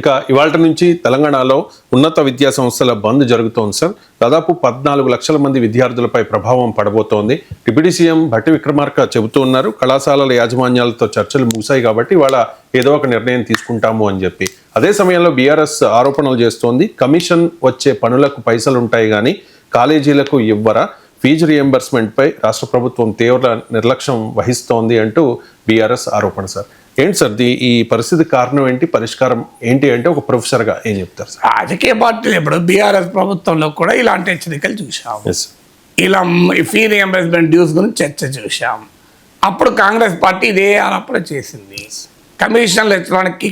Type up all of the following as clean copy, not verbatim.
ఇక ఇవాళ నుంచి తెలంగాణలో ఉన్నత విద్యా సంస్థల బంద్ జరుగుతోంది సార్. దాదాపు 14 లక్షల మంది విద్యార్థులపై ప్రభావం పడబోతోంది. డిప్యూటీ సీఎం భట్టి విక్రమార్క చెబుతూ ఉన్నారు, కళాశాలల యాజమాన్యాలతో చర్చలు ముగిశాయి కాబట్టి ఇవాళ ఏదో ఒక నిర్ణయం తీసుకుంటాము అని చెప్పి. అదే సమయంలో బీఆర్ఎస్ ఆరోపణలు చేస్తోంది, కమిషన్ వచ్చే పనులకు పైసలు ఉంటాయి కానీ కాలేజీలకు ఇవ్వరా, ఫీజు రియంబర్స్మెంట్పై రాష్ట్ర ప్రభుత్వం తీవ్ర నిర్లక్ష్యం వహిస్తోంది అంటూ బీఆర్ఎస్ ఆరోపణ సార్. ఏంటి సార్ ఈ పరిస్థితి కారణం ఏంటి, పరిష్కారం ఏంటి అంటే ఒక ప్రొఫెసర్గా ఏం చెప్తారు సార్? రాజకీయ పార్టీలు ఇప్పుడు బీఆర్ఎస్ ప్రభుత్వంలో కూడా ఇలాంటి హెచ్చరికలు చూసాం. ఇలా ఫీ రియంబర్స్మెంట్ డ్యూస్ గురించి చర్చ చూసాం. అప్పుడు కాంగ్రెస్ పార్టీ ఇదే ఆరోపణ చేసింది, కమిషన్లు ఇచ్చడానికి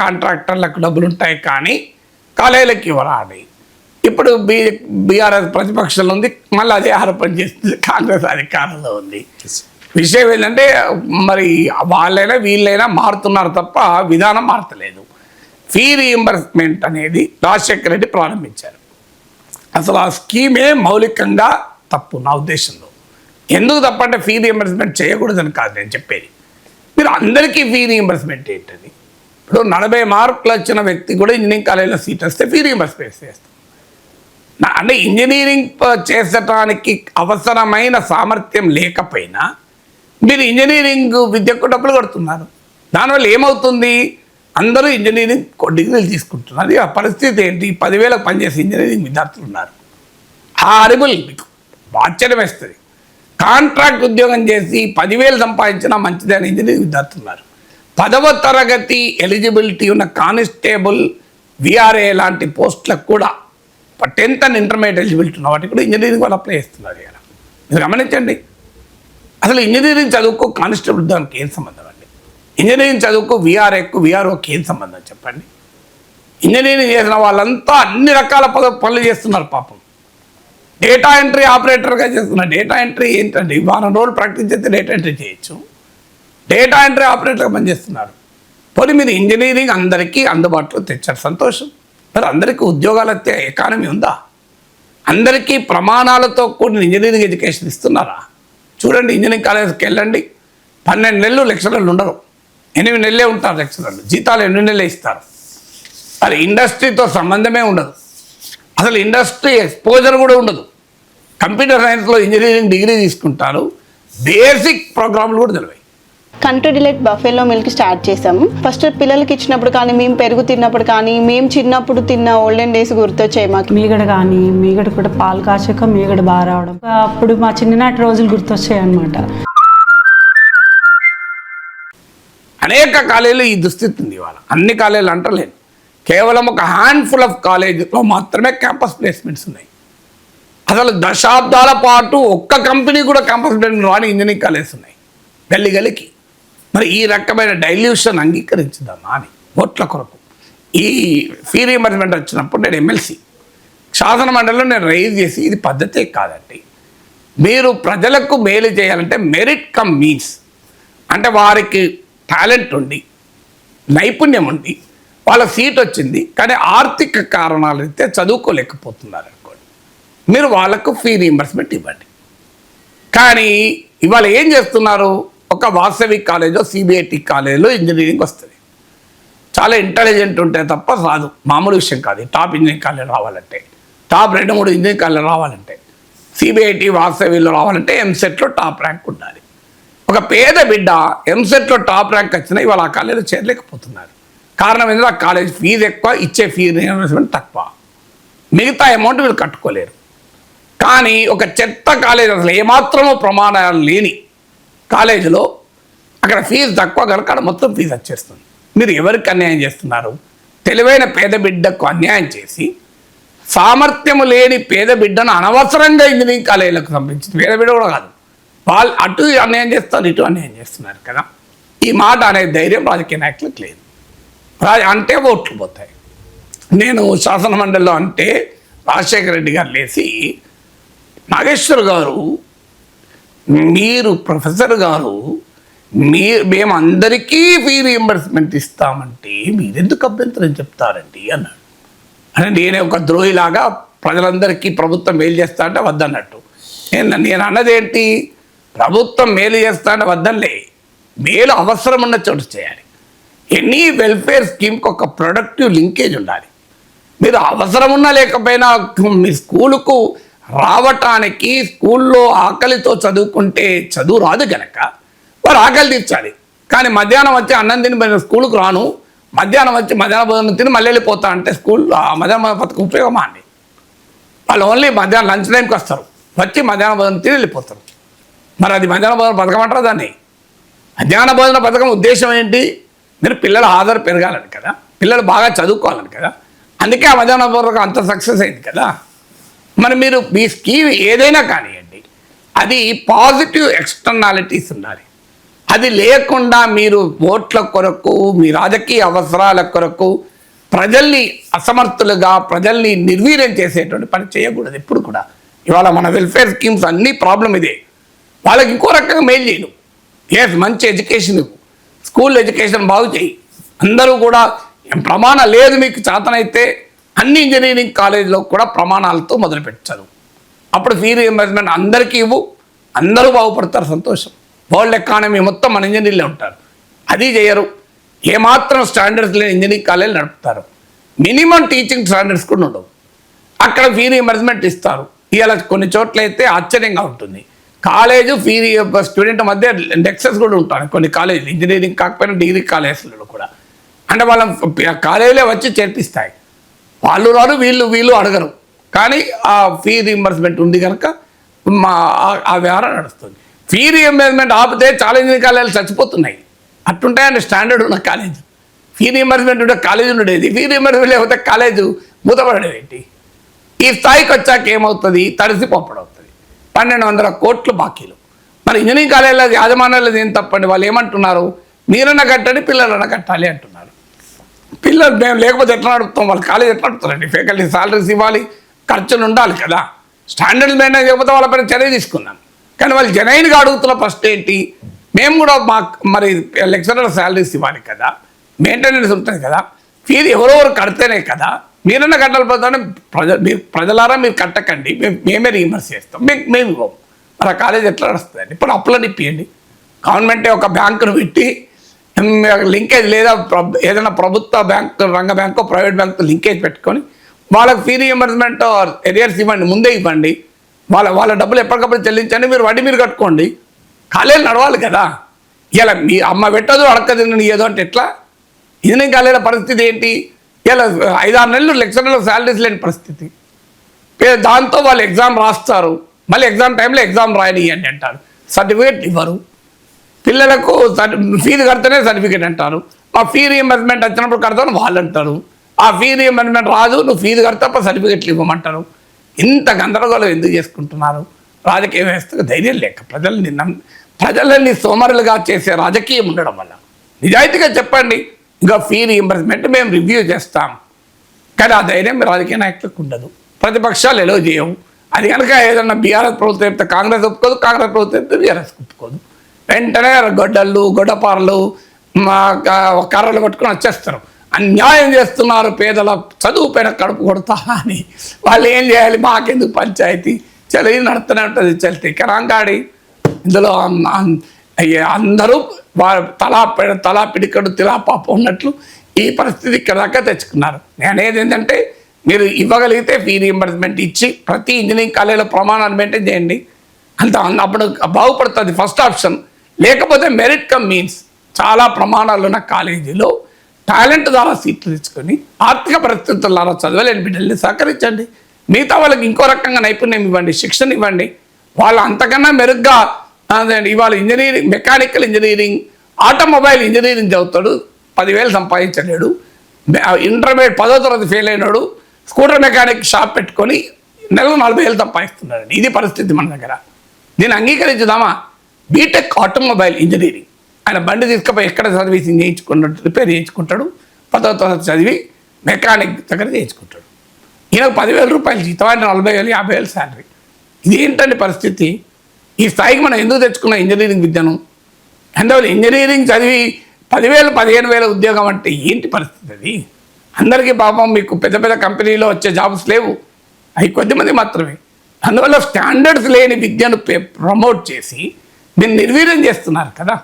కాంట్రాక్టర్లకు డబ్బులు ఉంటాయి కానీ కాలేజీలకు ఇవ్వరా అని. ఇప్పుడు బీఆర్ఎస్ ప్రతిపక్షంలో ఉంది, మళ్ళీ అదే ఆరోపణ చేస్తుంది కాంగ్రెస్ అధికారంలో ఉంది. విషయం ఏంటంటే మరి వాళ్ళైనా వీళ్ళైనా మారుతున్నారు తప్ప విధానం మారతలేదు. ఫీ రీయింబర్స్మెంట్ అనేది రాజశేఖర రెడ్డి ప్రారంభించారు. అసలు ఆ స్కీమే మౌలికంగా తప్పు నా ఉద్దేశంలో. ఎందుకు తప్పంటే ఫీ రీయింబర్స్మెంట్ చేయకూడదని కాదు నేను చెప్పేది. మీరు అందరికీ ఫీ రీయింబర్స్మెంట్ ఏంటని, ఇప్పుడు 40 మార్కులు వచ్చిన వ్యక్తి కూడా ఇంజనీరింగ్ కాలేజీలో సీట్ వస్తే ఫీ రీయింబర్స్మెంట్ చేస్తాం. అంటే ఇంజనీరింగ్ చేసడానికి అవసరమైన సామర్థ్యం లేకపోయినా మీరు ఇంజనీరింగ్ విద్యకు డబ్బులు కడుతున్నారు. దానివల్ల ఏమవుతుంది, అందరూ ఇంజనీరింగ్ డిగ్రీలు తీసుకుంటున్నారు. ఆ పరిస్థితి ఏంటి, 10,000 పనిచేసే ఇంజనీరింగ్ విద్యార్థులు ఉన్నారు. హారిబుల్, మీకు ఆశ్చర్యం వేస్తుంది. కాంట్రాక్ట్ ఉద్యోగం చేసి 10,000 సంపాదించినా మంచిదని ఇంజనీరింగ్ విద్యార్థులు ఉన్నారు. 10వ తరగతి ఎలిజిబిలిటీ ఉన్న కానిస్టేబుల్, విఆర్ఏ లాంటి పోస్టులకు కూడా 10th అండ్ ఇంటర్మీడియట్ ఎలిజిబిలిటీ ఉన్న వాటికి కూడా ఇంజనీరింగ్ వాళ్ళు అప్లై చేస్తున్నారు. ఇలా మీరు గమనించండి, అసలు ఇంజనీరింగ్ చదువుకో కానిస్టేబుల్ దానికి ఏం సంబంధం అండి? ఇంజనీరింగ్ చదువుకో విఆర్ఓకి ఏం సంబంధం చెప్పండి? ఇంజనీరింగ్ చేసిన వాళ్ళంతా అన్ని రకాల పనులు చేస్తున్నారు పాపం. డేటా ఎంట్రీ ఆపరేటర్గా చేస్తున్నారు. డేటా ఎంట్రీ ఏంటండి, వారం రోజులు ప్రాక్టీస్ చేస్తే డేటా ఎంట్రీ చేయొచ్చు. డేటా ఎంట్రీ ఆపరేటర్గా పనిచేస్తున్నారు. పోనీ మీరు ఇంజనీరింగ్ అందరికీ అందుబాటులో తెచ్చారు, సంతోషం. మరి అందరికీ ఉద్యోగాలు వచ్చే ఎకానమీ ఉందా? అందరికీ ప్రమాణాలతో కూడిన ఇంజనీరింగ్ ఎడ్యుకేషన్ ఇస్తున్నారా? చూడండి, ఇంజనీరింగ్ కాలేజ్కి వెళ్ళండి, 12 నెలలు లెక్చరర్లు ఉండరు, 8 నెలలే ఉంటారు లెక్చరర్లు, జీతాలు 8 నెలలే ఇస్తారు. మరి ఇండస్ట్రీతో సంబంధమే ఉండదు, అసలు ఇండస్ట్రీ ఎక్స్పోజర్ కూడా ఉండదు. కంప్యూటర్ సైన్స్లో ఇంజనీరింగ్ డిగ్రీ తీసుకుంటారు, బేసిక్ ప్రోగ్రాంలు కూడా తెలివాయి. Country Delight buffalo milk start చేసాము. ఫస్ట్ పిల్లలకి ఇచ్చినప్పుడు కానీ, మేము పెరుగు తిన్నప్పుడు కానీ, మేము చిన్నప్పుడు తిన్న ఓల్డెన్ డేస్ గుర్తొచ్చాయి మాకు. మీగడ కూడా పాలు కాచాక మీగడ బాగా రావడం, అప్పుడు మా చిన్ననాటి రోజులు గుర్తొచ్చాయి అన్నమాట. అనేక కాలేజీలు ఈ దుస్థితి ఉంది ఇవాళ. అన్ని కాలేజీలు అంటలేను, కేవలం ఒక హ్యాండ్ఫుల్ ఆఫ్ కాలేజీలో మాత్రమే క్యాంపస్ ప్లేస్మెంట్స్ ఉన్నాయి. అసలు దశాబ్దాల పాటు ఒక్క కంపెనీ కూడా క్యాంపస్ ప్లేస్మెంట్ రాని ఇంజనీరింగ్ కాలేజెస్ ఉన్నాయి గల్లికి. మరి ఈ రకమైన డైల్యూషన్ అంగీకరించుదామా అని ఓట్ల కొరకు ఈ ఫీ రీయింబర్స్మెంట్ వచ్చినప్పుడు నేను ఎమ్మెల్సీ శాసన మండలిలో నేను రైజ్ చేసి, ఇది పద్ధతే కాదండి, మీరు ప్రజలకు మేలు చేయాలంటే మెరిట్ కమ్ మీన్స్, అంటే వారికి టాలెంట్ ఉండి నైపుణ్యం ఉండి వాళ్ళ సీట్ వచ్చింది కానీ ఆర్థిక కారణాలు అయితే చదువుకోలేకపోతున్నారు అనుకోండి, మీరు వాళ్ళకు ఫీ రీయింబర్స్మెంట్ ఇవ్వండి. కానీ ఇవాళ ఏం చేస్తున్నారు, ఒక వాసవి కాలేజో సిబిఐటి కాలేజీలో ఇంజనీరింగ్ వస్తుంది. చాలా ఇంటెలిజెంట్ ఉంటే తప్ప రాదు, మామూలు విషయం కాదు. టాప్ ఇంజనీరింగ్ కాలేజ్ రావాలంటే, టాప్ 2-3 ఇంజనీరింగ్ కాలేజ్ రావాలంటే, సిబిఐటి వాసవిలో రావాలంటే ఎంసెట్లో టాప్ ర్యాంక్ ఉండాలి. ఒక పేద బిడ్డ ఎంసెట్లో టాప్ ర్యాంక్ వచ్చినా ఇవాళ ఆ కాలేజీలో చేరలేకపోతున్నారు. కారణం ఏంటంటే ఆ కాలేజ్ ఫీజు ఎక్కువ, ఇచ్చే ఫీ రియంబర్స్మెంట్ తక్కువ, మిగతా అమౌంట్ వీళ్ళు కట్టుకోలేరు. కానీ ఒక చెత్త కాలేజ్, అసలు ఏమాత్రమో ప్రమాణాలు లేని కాలేజీలో అక్కడ ఫీజు తక్కువ కనుక అక్కడ మొత్తం ఫీజు వచ్చేస్తుంది. మీరు ఎవరికి అన్యాయం చేస్తున్నారు? తెలివైన పేద బిడ్డకు అన్యాయం చేసి, సామర్థ్యము లేని పేద బిడ్డను అనవసరంగా ఇంజనీరింగ్ కాలేజీలకు పంపించింది. పేద బిడ్డ కూడా కాదు, వాళ్ళు అటు అన్యాయం చేస్తారు, ఇటు అన్యాయం చేస్తున్నారు కదా. ఈ మాట అనే ధైర్యం రాజకీయ నాయకులకు లేదు. అంటే ఓట్లు పోతాయి. నేను శాసన మండలిలో అంటే రాజశేఖర రెడ్డి గారు లేచి, నాగేశ్వర్ గారు, మీరు ప్రొఫెసర్ గారు, మేము అందరికీ ఫీ రీయింబర్స్మెంట్ ఇస్తామంటే మీరెందుకు అభ్యంతరం చెప్తారండి అన్నాడు. అంటే నేనే ఒక ద్రోహిలాగా ప్రజలందరికీ ప్రభుత్వం మేలు చేస్తా అంటే వద్దన్నట్టు. నేను అన్నదేంటి, ప్రభుత్వం మేలు చేస్తా అంటే వద్దలే, మేలు అవసరం ఉన్న చోటు చేయాలి. ఎనీ వెల్ఫేర్ స్కీమ్కి ఒక ప్రొడక్టివ్ లింకేజ్ ఉండాలి. మీరు అవసరం ఉన్నా లేకపోయినా మీ స్కూలుకు రావటానికి, స్కూల్లో ఆకలితో చదువుకుంటే చదువు రాదు కనుక వారు ఆకలి తీర్చాలి. కానీ మధ్యాహ్నం వచ్చి అన్నం తిని నేను స్కూల్కి రాను, మధ్యాహ్నం వచ్చి మధ్యాహ్న భోజనం తిని మళ్ళీ వెళ్ళిపోతా అంటే స్కూల్ మధ్యాహ్న పథకం ఉపయోగమా అండి? వాళ్ళు ఓన్లీ మధ్యాహ్నం లంచ్ టైంకి వస్తారు, వచ్చి మధ్యాహ్న భోజనం తిని వెళ్ళిపోతారు. మరి అది మధ్యాహ్న భోజన పథకం అంటారు దాన్ని? మధ్యాహ్న భోజన పథకం ఉద్దేశం ఏంటి? మీరు పిల్లల హాజరు పెరగాలని కదా, పిల్లలు బాగా చదువుకోవాలని కదా. అందుకే ఆ మధ్యాహ్న భోజనం అంత సక్సెస్ అయింది కదా. మరి మీరు మీ స్కీమ్ ఏదైనా కానివ్వండి, అది పాజిటివ్ ఎక్స్టర్నాలిటీస్ ఉండాలి. అది లేకుండా మీరు ఓట్ల కొరకు, మీ రాజకీయ అవసరాల కొరకు ప్రజల్ని అసమర్థులుగా, ప్రజల్ని నిర్వీర్యం చేసేటువంటి పని చేయకూడదు ఎప్పుడు కూడా. ఇవాళ మన వెల్ఫేర్ స్కీమ్స్ అన్ని ప్రాబ్లం ఇదే. వాళ్ళకి ఇంకో రకంగా మెయిల్ చేయను, మంచి ఎడ్యుకేషన్ ఇవ్వు, స్కూల్ ఎడ్యుకేషన్ బాగు చేయి. అందరూ కూడా ప్రమాణం లేదు మీకు చేతనైతే అన్ని ఇంజనీరింగ్ కాలేజీలో కూడా ప్రమాణాలతో మొదలుపెట్టారు. అప్పుడు ఫీ రీయింబర్స్మెంట్ అందరికీ ఇవ్వు, అందరూ బాగుపడతారు, సంతోషం. వరల్డ్ ఎకానమీ మొత్తం మన ఇంజనీర్లే ఉంటారు. అది చేయరు. ఏమాత్రం స్టాండర్డ్స్ లేని ఇంజనీరింగ్ కాలేజీలు నడుపుతారు. మినిమం టీచింగ్ స్టాండర్డ్స్ కూడా ఉండవు. అక్కడ ఫీ రీయింబర్స్మెంట్ ఇస్తారు. ఇవాళ కొన్ని చోట్ల అయితే ఆశ్చర్యంగా ఉంటుంది. కాలేజు ఫీ స్టూడెంట్ మధ్య నెక్సెస్ కూడా ఉంటారు కొన్ని కాలేజీలు, ఇంజనీరింగ్ కాకపోయినా డిగ్రీ కాలేజీలలో కూడా. అంటే వాళ్ళ కాలేజీలే వచ్చి చేర్పిస్తాయి. వాళ్ళు రారు, వీళ్ళు అడగరు. కానీ ఆ ఫీ రీయింబర్స్మెంట్ ఉంది కనుక ఆ వ్యవహారం నడుస్తుంది. ఫీ రీయింబర్స్మెంట్ ఆపితే చాలా ఇంజనీరింగ్ కాలేజీలు చచ్చిపోతున్నాయి. అట్టుంటాయండి స్టాండర్డ్ ఉన్న కాలేజ్. ఫీ రీయింబర్స్మెంట్ ఉంటే కాలేజీ ఉండేది, ఫీ రీయింబర్స్మెంట్ లేకపోతే కాలేజు మూతపడేది. ఈ స్థాయికి వచ్చాక ఏమవుతుంది? తడిసి పొప్పడవుతుంది. 1200 కోట్లు బాకీలు. మరి ఇంజనీరింగ్ కాలేజీలో యాజమాన్యాలు ఏం తప్పండి? వాళ్ళు ఏమంటున్నారు? మీరన్నా కట్టండి, పిల్లలన్నా కట్టాలి అంటున్నారు. పిల్లలు మేము లేకపోతే ఎట్లా నడుపుతాం? వాళ్ళు కాలేజ్ ఎట్లా నడుపుతారండి? ఫ్యాకల్టీ సాలరీస్ ఇవ్వాలి, ఖర్చులు ఉండాలి కదా. స్టాండర్డ్స్ మెయింటైన్ చేయకపోతే వాళ్ళపైన చర్య తీసుకున్నాను. కానీ వాళ్ళు జెన్యూన్గా అడుగుతున్న ఫస్ట్ ఏంటి? మేము కూడా మరి లెక్చరర్ శాలరీస్ ఇవ్వాలి కదా, మెయింటెనెన్స్ ఉంటుంది కదా, ఫీజు ఎవరెవరు కడితేనే కదా. మీరన్నా కట్టాలిపోతానే ప్రజలారా మీరు కట్టకండి, మేమే రీయింబర్స్ చేస్తాం, మేము ఇవ్వం. మరి ఆ కాలేజ్ ఎట్లా నడుస్తుందండి? ఇప్పుడు అప్పులను ఇప్పియండి. గవర్నమెంటే ఒక బ్యాంకును పెట్టి లింకేజ్, లేదా ఏదైనా ప్రభుత్వ బ్యాంకు, రంగ బ్యాంకు, ప్రైవేట్ బ్యాంకు లింకేజ్ పెట్టుకొని వాళ్ళకి ఫీ రీయింబర్స్మెంట్ ఎరియర్స్ ఇవ్వండి, ముందే ఇవ్వండి. వాళ్ళ డబ్బులు ఎప్పటికప్పుడు చెల్లించండి, మీరు వడ్డీ మీరు కట్టుకోండి. కాలేజీలు నడవాలి కదా. ఇలా మీ అమ్మ పెట్టదు, అడక్క తినని ఏదో అంటే ఎట్లా? ఇంజనీరింగ్ కాలేజీల పరిస్థితి ఏంటి? ఇలా 5-6 నెలలు లెక్చరర్లు శాలరీస్ లేని పరిస్థితి. దాంతో వాళ్ళు ఎగ్జామ్ రాస్తారు, మళ్ళీ ఎగ్జామ్ టైంలో ఎగ్జామ్ రాయనియండి అంటారు, సర్టిఫికేట్ ఇవ్వరు. పిల్లలకు ఫీజు కడితేనే సర్టిఫికేట్ అంటారు. ఆ ఫీ రీయింబర్స్మెంట్ వచ్చినప్పుడు కడతాను వాళ్ళు అంటారు. ఆ ఫీ రీయింబర్స్మెంట్ రాదు, నువ్వు ఫీజు కడతాప సర్టిఫికేట్లు ఇవ్వమంటారు. ఇంత గందరగోళం ఎందుకు చేసుకుంటున్నారు? రాజకీయ వ్యవస్థకు ధైర్యం లేక, ప్రజలని సోమరులుగా చేసే రాజకీయం ఉండడం వల్ల. నిజాయితీగా చెప్పండి, ఇంకా ఫీ రీయింబర్స్మెంట్ మేము రివ్యూ చేస్తాం. కానీ ఆ ధైర్యం రాజకీయ నాయకులకు ఉండదు. ప్రతిపక్షాలు ఎలో చేయవు. అది కనుక ఏదన్నా బీఆర్ఎస్ ప్రభుత్వం చెప్తే కాంగ్రెస్ ఒప్పుకోదు, కాంగ్రెస్ ప్రభుత్వం చెప్తే బీఆర్ఎస్ ఒప్పుకోదు. వెంటనే గొడ్డళ్ళు, గొడ్డపారలు, కర్రలు పట్టుకొని వచ్చేస్తారు. అన్యాయం చేస్తున్నారు, పేదల చదువు పైన కడుపు కొడతా అని. వాళ్ళు ఏం చేయాలి? మాకెందుకు పంచాయతీ? చలి నడుస్తూనే ఉంటుంది, చలితే కరాంగాడి. ఇందులో అందరూ తలా పిడికడు తిలా పాప ఉన్నట్లు ఈ పరిస్థితి ఇక్కడ దాకా తెచ్చుకున్నారు. నేనేది ఏంటంటే, మీరు ఇవ్వగలిగితే ఫీ రీయింబర్స్మెంట్ ఇచ్చి ప్రతి ఇంజనీరింగ్ కాలేజీలో ప్రమాణాలు మెయింటైన్ చేయండి. అప్పుడు బాగుపడుతుంది ఫస్ట్ ఆప్షన్. లేకపోతే మెరిట్ కమ్ మీన్స్ చాలా ప్రమాణాలు ఉన్న కాలేజీలో టాలెంట్ ద్వారా సీట్లు తెచ్చుకొని ఆర్థిక పరిస్థితుల ద్వారా చదవలేని బిడ్డల్ని సహకరించండి. మిగతా వాళ్ళకి ఇంకో రకంగా నైపుణ్యం ఇవ్వండి, శిక్షణ ఇవ్వండి. వాళ్ళు అంతకన్నా మెరుగ్గా ఇవాళ engineering, mechanical engineering, automobile engineering చదువుతాడు, 10,000 సంపాదించలేడు. ఇంటర్మీడియట్ 10వ తరగతి ఫెయిల్ అయినాడు, స్కూటర్ మెకానిక్ షాప్ పెట్టుకొని నెలకు 40,000 సంపాదిస్తున్నాడు. ఇది పరిస్థితి మన దగ్గర. దీన్ని అంగీకరించుదామా? బీటెక్ ఆటోమొబైల్ ఇంజనీరింగ్, ఆయన బండి తీసుకుపోయి ఎక్కడ సర్వీసింగ్ చేయించుకున్నాడు, రిపేర్ చేయించుకుంటాడు, 10వ తరగతి చదివి మెకానిక్ దగ్గర చేయించుకుంటాడు. ఈయనకు 10,000 రూపాయలు జీతం, ఆయన 40,000, 50,000 శాలరీ. ఇది ఏంటండి పరిస్థితి? ఈ స్థాయికి మనం ఎందుకు తెచ్చుకున్నాం ఇంజనీరింగ్ విద్యను? అందువల్ల ఇంజనీరింగ్ చదివి 10,000, 15,000 ఉద్యోగం అంటే ఏంటి పరిస్థితి? అది అందరికీ పాపం. మీకు పెద్ద పెద్ద కంపెనీలో వచ్చే జాబ్స్ లేవు, అవి కొద్దిమంది మాత్రమే. అందువల్ల స్టాండర్డ్స్ లేని విద్యను ప్రమోట్ చేసి దీన్ని నిర్వీర్యం చేస్తున్నారు కదా.